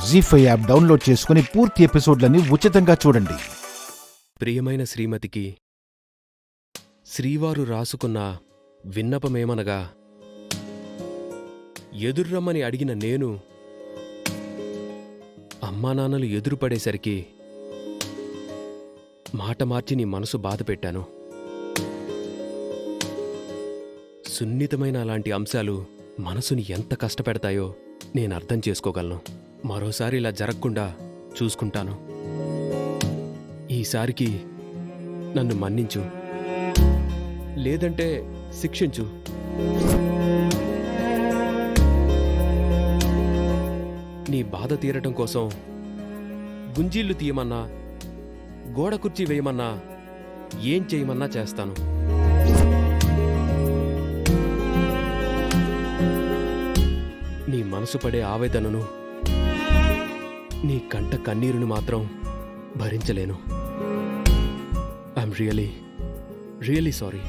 జీ5 app download చేసుకుని పూర్తి ఎపిసోడ్లని ఉచితంగా చూడండి. ప్రియమైన శ్రీమతికి శ్రీవారు రాసుకున్న విన్నపమేమనగా, ఎదుర్రమ్మని అడిగిన నేను అమ్మానాన్నలు ఎదురుపడేసరికి మాట మార్చి నీ మనసు బాధపెట్టాను. సున్నితమైన అలాంటి అంశాలు మనసుని ఎంత కష్టపెడతాయో నేను అర్థం చేసుకోగలను. మరోసారి ఇలా జరగకుండా చూసుకుంటాను. ఈసారికి నన్ను మన్నించు, లేదంటే శిక్షించు. నీ బాధ తీరటం కోసం గుంజీళ్లు తీయమన్నా, గోడ కుర్చీ వేయమన్నా, ఏం చేయమన్నా చేస్తాను. నీ మనసు పడే ఆవేదనను, నీ కంట కన్నీరుని మాత్రం భరించలేను. I'm really sorry.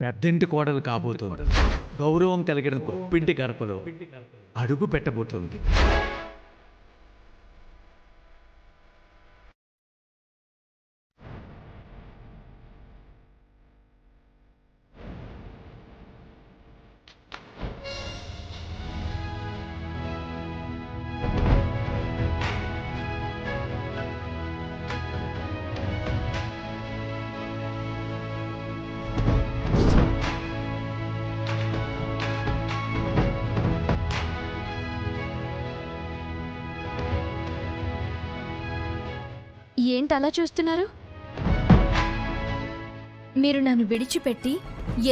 పెద్దింటి కోడలు కాబోతోంది. గౌరవం కలిగిన గొప్పింటి గడపలో అడుగు పెట్టబోతోంది. ఏంటలా చూస్తున్నారు? మీరు నన్ను విడిచిపెట్టి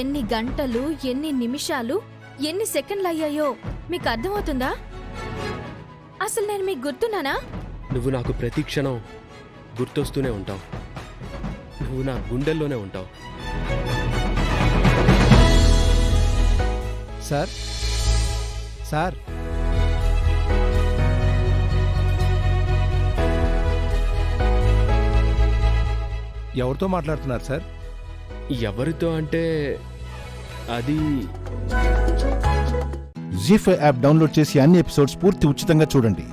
ఎన్ని గంటలు, ఎన్ని నిమిషాలు, ఎన్ని సెకండ్లు అయ్యాయో మీకు అర్థమవుతుందా? అసలు నేను మీకు గుర్తున్నానా? నువ్వు నాకు ప్రతి క్షణం గుర్తొస్తూనే ఉంటావు. నువ్వు నా గుండెల్లోనే ఉంటావు. సార్ ఎవరితో మాట్లాడుతున్నారు సార్? ఎవరితో అంటే అది జీ5 యాప్ డౌన్లోడ్ చేసి అన్ని ఎపిసోడ్స్ పూర్తి ఉచితంగా చూడండి.